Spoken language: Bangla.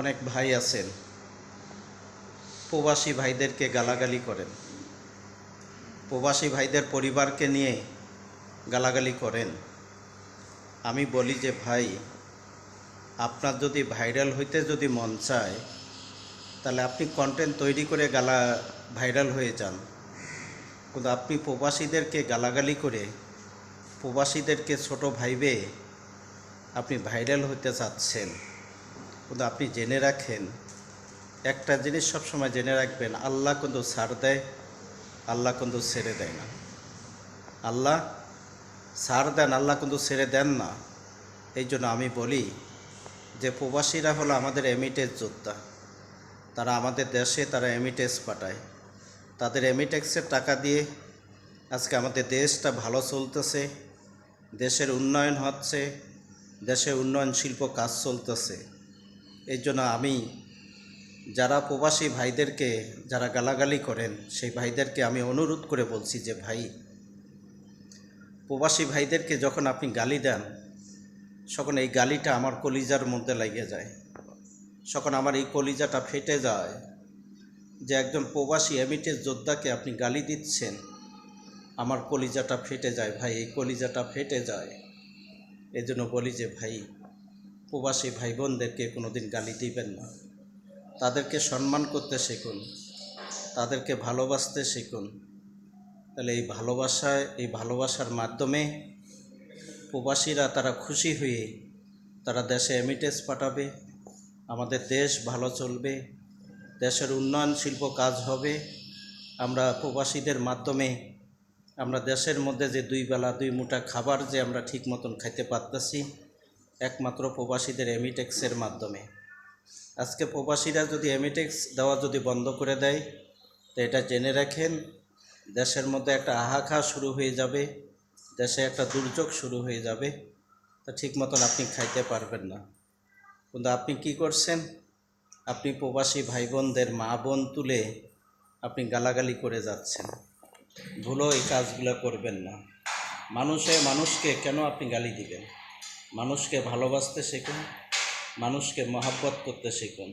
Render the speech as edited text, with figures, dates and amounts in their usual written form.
অনেক ভাই আছেন প্রবাসী ভাইদেরকে গালাগালি করেন, প্রবাসী ভাইদের পরিবারকে নিয়ে গালাগালি করেন। আমি বলি যে ভাই, আপনার যদি ভাইরাল হইতে যদি মন চায় তাহলে আপনি কন্টেন্ট তৈরি করে ভাইরাল হয়ে যান। কিন্তু আপনি প্রবাসীদেরকে গালাগালি করে প্রবাসীদেরকে ছোট ভাইবে আপনি ভাইরাল হতে চাচ্ছেন। কিন্তু আপনি জেনে রাখেন, একটা জিনিস সবসময় জেনে রাখবেন, আল্লাহ কিন্তু ছাড় দেয়, আল্লাহ কিন্তু ছেড়ে দেয় না। আল্লাহ ছাড় দেন, আল্লাহ কিন্তু ছেড়ে দেন না। এই জন্য আমি বলি যে প্রবাসীরা হলো আমাদের এমিটেজ যোদ্ধা। তারা আমাদের দেশে তারা এমিটেজ পাঠায়। তাদের এমিটেক্সের টাকা দিয়ে আজকে আমাদের দেশটা ভালো চলতেছে, দেশের উন্নয়ন হচ্ছে, দেশের উন্নয়ন শিল্প কাজ চলতেছে। এই জন্য আমি যারা প্রবাসী ভাইদেরকে যারা গালাগালি করেন সেই ভাইদেরকে আমি অনুরোধ করে বলছি যে ভাই, প্রবাসী ভাইদেরকে যখন আপনি গালি দেন তখন এই গালিটা আমার কলিজার মধ্যে লেগে যায়, তখন আমার এই কলিজাটা ফেটে যায় যে একজন প্রবাসী এমিটেজ যোদ্ধাকে আপনি গালি দিচ্ছেন। আমার কলিজাটা ফেটে যায় ভাই, এই কলিজাটা ফেটে যায়। এই জন্য বলি যে ভাই, প্রবাসী ভাই বোনদেরকে কোনো দিন গালি দিবেন না। তাদেরকে সম্মান করতে শিখুন, তাদেরকে ভালোবাসতে শিখুন। তাহলে এই ভালোবাসার মাধ্যমে প্রবাসীরা তারা খুশি হয়ে তারা দেশে এমিটেজ পাঠাবে, আমাদের দেশ ভালো চলবে, দেশের উন্নয়ন শিল্প কাজ হবে। আমরা প্রবাসীদের মাধ্যমে আমরা দেশের মধ্যে যে দুই বেলা দুই মুঠা খাবার যে আমরা ঠিক মতন খাইতে পারতেছি, একমাত্র প্রবাসীদের এমিটেক্সের মাধ্যমে। আজকে প্রবাসীরা যদি এমিটেক্স দেওয়া যদি বন্ধ করে দেয় তো এটা জেনে রাখেন, দেশের মধ্যে একটা হাহাকার শুরু হয়ে যাবে, দেশে একটা দুর্যোগ শুরু হয়ে যাবে। তা ঠিক মতন আপনি খাইতে পারবেন না। কিন্তু আপনি কি করছেন, আপনি প্রবাসী ভাই বোনদের মা বোন তুলে আপনি গালাগালি করে যাচ্ছেন। ভুলও এই কাজগুলো করবেন না। মানুষকে কেন আপনি গালি দিবেন? মানুষকে ভালোবাসতে শিখুন, মানুষকে মহব্বত করতে শিখুন।